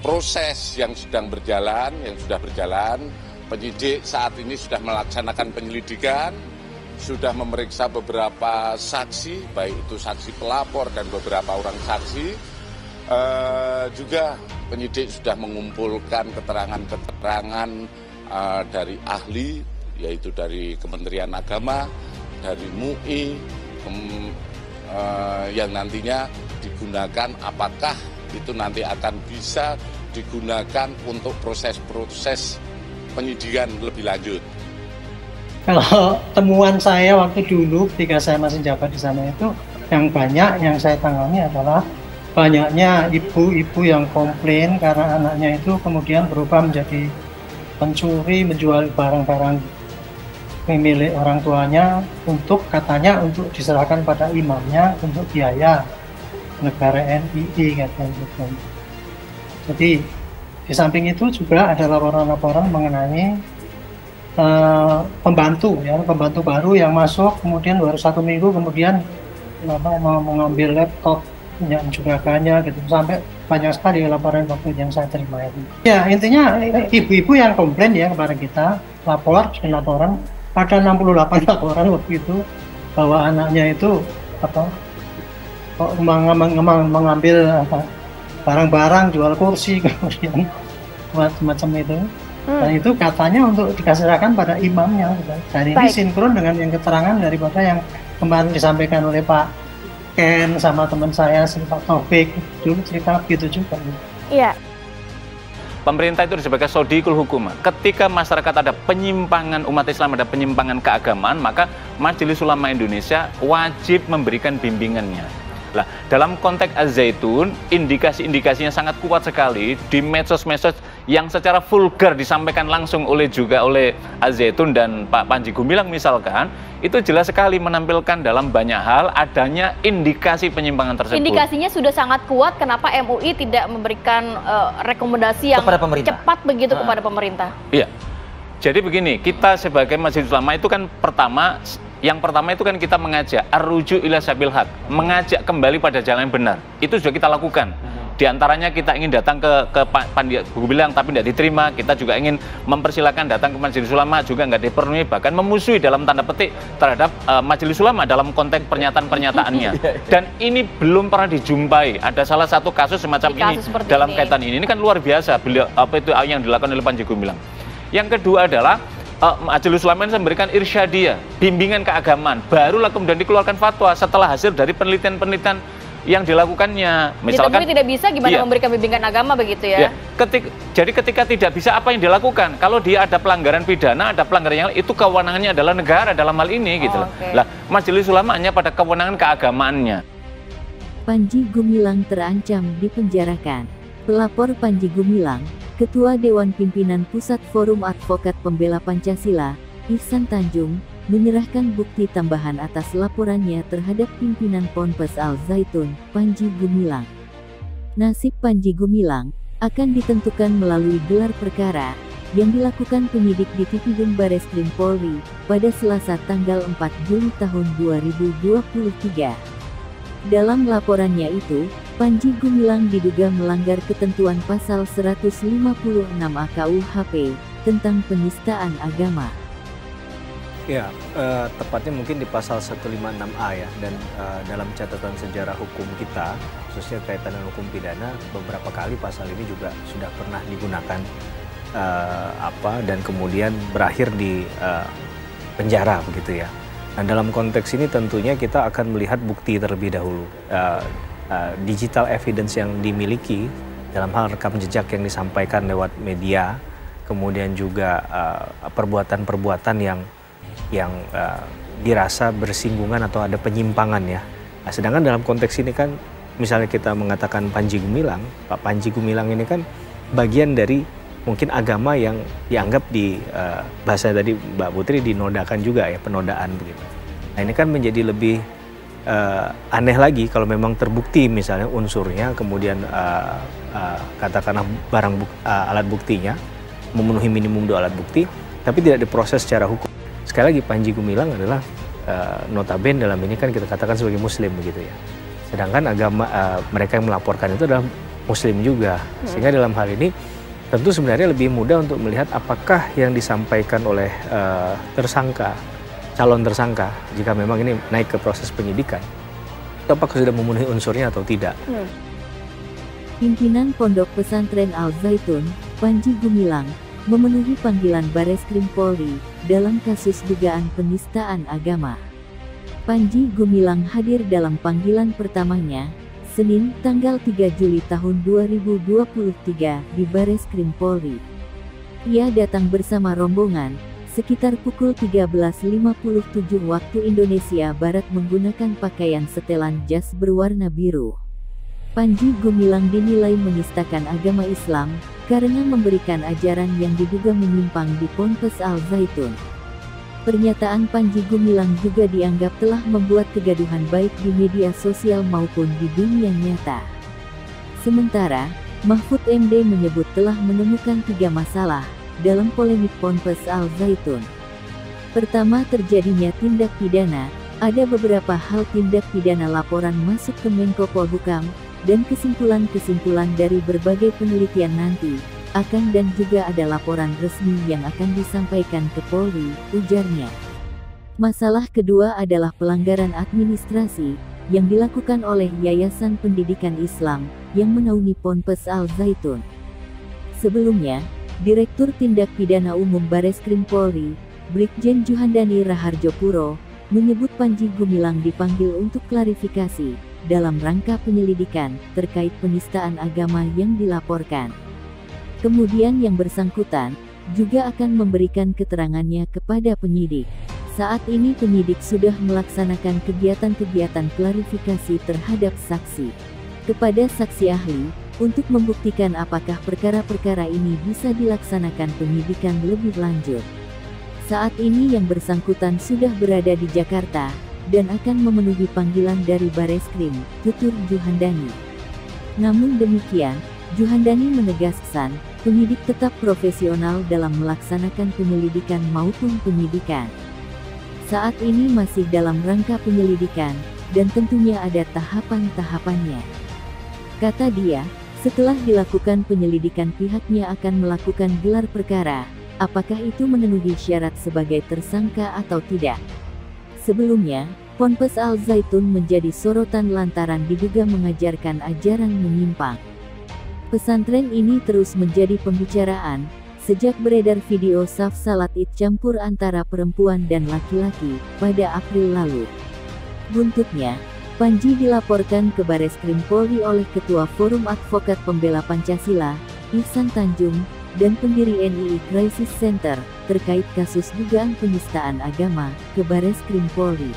proses yang sudah berjalan, penyidik saat ini sudah melaksanakan penyelidikan, sudah memeriksa beberapa saksi, baik itu saksi pelapor dan beberapa orang saksi. Juga penyidik sudah mengumpulkan keterangan-keterangan dari ahli, yaitu dari Kementerian Agama, dari MUI, yang nantinya digunakan, apakah itu nanti akan bisa digunakan untuk proses-proses penyidikan lebih lanjut. Kalau temuan saya waktu dulu ketika saya masih jabat di sana itu, yang banyak yang saya tangani adalah banyaknya ibu-ibu yang komplain karena anaknya itu kemudian berubah menjadi pencuri, menjual barang-barang milik orang tuanya untuk katanya untuk diserahkan pada imamnya untuk biaya negara NII katanya gitu. Jadi di samping itu juga ada laporan-laporan mengenai pembantu baru yang masuk kemudian baru 1 minggu kemudian mengambil laptop yang juragannya gitu, sampai banyak sekali laporan waktu yang saya terima itu. Ya intinya ibu-ibu yang komplain ya kepada kita, laporan ada 68 laporan waktu itu bahwa anaknya itu mengambil barang-barang, jual kursi kemudian macam itu. Dan itu katanya untuk dikasihkan pada imamnya gitu. Dan ini sinkron dengan yang keterangan daripada yang kemarin disampaikan oleh Pak Ken sama teman saya Pak Taufik, dulu cerita begitu juga. Iya. Pemerintah itu sebagai sodikul hukumah. Ketika masyarakat ada penyimpangan umat Islam, ada penyimpangan keagamaan, maka Majelis Ulama Indonesia wajib memberikan bimbingannya. Nah, dalam konteks Az-Zaitun, indikasi-indikasinya sangat kuat sekali di medsos-medsos yang secara vulgar disampaikan langsung oleh Az-Zaitun dan Pak Panji Gumilang misalkan, itu jelas sekali menampilkan dalam banyak hal adanya indikasi penyimpangan tersebut. Indikasinya sudah sangat kuat, kenapa MUI tidak memberikan rekomendasi yang cepat begitu kepada pemerintah? Iya, jadi begini, kita sebagai Majelis Ulama itu kan yang pertama itu kan kita mengajak ar-ruju ila sabil haq, mengajak kembali pada jalan yang benar. Itu sudah kita lakukan. Di antaranya kita ingin datang ke Panji Gumilang tapi tidak diterima. Kita juga ingin mempersilahkan datang ke Majelis Ulama, juga nggak dipenuhi, bahkan memusuhi dalam tanda petik terhadap Majelis Ulama dalam konteks pernyataan-pernyataannya. Dan ini belum pernah dijumpai. Ada salah satu kasus semacam ini dalam kaitan ini. Ini kan luar biasa yang dilakukan oleh Panji Gumilang. Yang kedua adalah Majelis Ulama ini memberikan irsyadiyah, bimbingan keagamaan, barulah kemudian dikeluarkan fatwa setelah hasil dari penelitian-penelitian yang dilakukannya. Misalkan tidak bisa gimana memberikan bimbingan agama begitu ya? Jadi ketika tidak bisa, apa yang dilakukan? Kalau dia ada pelanggaran pidana, ada pelanggaran yang lain, itu kewenangannya adalah negara dalam hal ini gitu. Lah, Majelis Ulama hanya pada kewenangan keagamaannya. Panji Gumilang terancam dipenjarakan. Pelapor Panji Gumilang, Ketua Dewan Pimpinan Pusat Forum Advokat Pembela Pancasila, Ihsan Tanjung, menyerahkan bukti tambahan atas laporannya terhadap pimpinan Ponpes Al-Zaitun, Panji Gumilang. Nasib Panji Gumilang akan ditentukan melalui gelar perkara yang dilakukan penyidik di Tipidum Bareskrim Polri pada Selasa tanggal 4 Juli tahun 2023. Dalam laporannya itu, Panji Gumilang diduga melanggar ketentuan pasal 156A KUHP tentang penistaan agama. Ya, tepatnya mungkin di pasal 156A ya, dan dalam catatan sejarah hukum kita, khususnya kaitan dengan hukum pidana, beberapa kali pasal ini juga sudah pernah digunakan dan kemudian berakhir di penjara begitu ya. Nah, dalam konteks ini tentunya kita akan melihat bukti terlebih dahulu. Digital evidence yang dimiliki dalam hal rekam jejak yang disampaikan lewat media, kemudian juga perbuatan-perbuatan yang dirasa bersinggungan atau ada penyimpangan ya. Nah, sedangkan dalam konteks ini kan misalnya kita mengatakan Panji Gumilang, Pak Panji Gumilang ini kan bagian dari mungkin agama yang dianggap di bahasa tadi Mbak Putri dinodakan juga ya, penodaan begitu. Nah, ini kan menjadi lebih aneh lagi kalau memang terbukti misalnya unsurnya, kemudian katakanlah alat buktinya memenuhi minimum 2 alat bukti, tapi tidak diproses secara hukum. Sekali lagi Panji Gumilang adalah notabene dalam ini kan kita katakan sebagai Muslim begitu ya. Sedangkan agama mereka yang melaporkan itu adalah Muslim juga. Sehingga dalam hal ini tentu sebenarnya lebih mudah untuk melihat apakah yang disampaikan oleh calon tersangka, jika memang ini naik ke proses penyidikan, apakah sudah memenuhi unsurnya atau tidak. Pimpinan Pondok Pesantren Al Zaitun, Panji Gumilang, memenuhi panggilan Bareskrim Polri dalam kasus dugaan penistaan agama. Panji Gumilang hadir dalam panggilan pertamanya, Senin, tanggal 3 Juli tahun 2023 di Bareskrim Polri. Ia datang bersama rombongan, sekitar pukul 13.57 waktu Indonesia Barat menggunakan pakaian setelan jas berwarna biru. Panji Gumilang dinilai menistakan agama Islam, karena memberikan ajaran yang diduga menyimpang di Ponpes Al Zaitun. Pernyataan Panji Gumilang juga dianggap telah membuat kegaduhan baik di media sosial maupun di dunia nyata. Sementara, Mahfud MD menyebut telah menemukan 3 masalah dalam polemik Ponpes Al Zaitun. Pertama, terjadinya tindak pidana. Ada beberapa hal tindak pidana laporan masuk ke Menko Polhukam, dan kesimpulan-kesimpulan dari berbagai penelitian nanti akan dan juga ada laporan resmi yang akan disampaikan ke Polri, ujarnya. Masalah kedua adalah pelanggaran administrasi yang dilakukan oleh Yayasan Pendidikan Islam yang menaungi Ponpes Al Zaitun. Sebelumnya, Direktur Tindak Pidana Umum Bareskrim Polri, Brigjen Juhandani Raharjopuro, menyebut Panji Gumilang dipanggil untuk klarifikasi dalam rangka penyelidikan terkait penistaan agama yang dilaporkan. Kemudian yang bersangkutan juga akan memberikan keterangannya kepada penyidik. Saat ini penyidik sudah melaksanakan kegiatan-kegiatan klarifikasi terhadap saksi kepada saksi ahli untuk membuktikan apakah perkara-perkara ini bisa dilaksanakan penyidikan lebih lanjut. Saat ini yang bersangkutan sudah berada di Jakarta dan akan memenuhi panggilan dari Bareskrim, tutur Juhandani. Namun demikian, Juhandani menegaskan, penyidik tetap profesional dalam melaksanakan penyelidikan maupun penyidikan. Saat ini masih dalam rangka penyelidikan, dan tentunya ada tahapan-tahapannya. Kata dia, setelah dilakukan penyelidikan pihaknya akan melakukan gelar perkara, apakah itu memenuhi syarat sebagai tersangka atau tidak. Sebelumnya, Ponpes Al Zaitun menjadi sorotan lantaran diduga mengajarkan ajaran menyimpang. Pesantren ini terus menjadi pembicaraan, sejak beredar video saf salat id campur antara perempuan dan laki-laki, pada April lalu. Buntutnya, Panji dilaporkan ke Bareskrim Polri oleh Ketua Forum Advokat Pembela Pancasila, Ihsan Tanjung, dan pendiri NII Crisis Center, terkait kasus dugaan penistaan agama, ke Bareskrim Polri.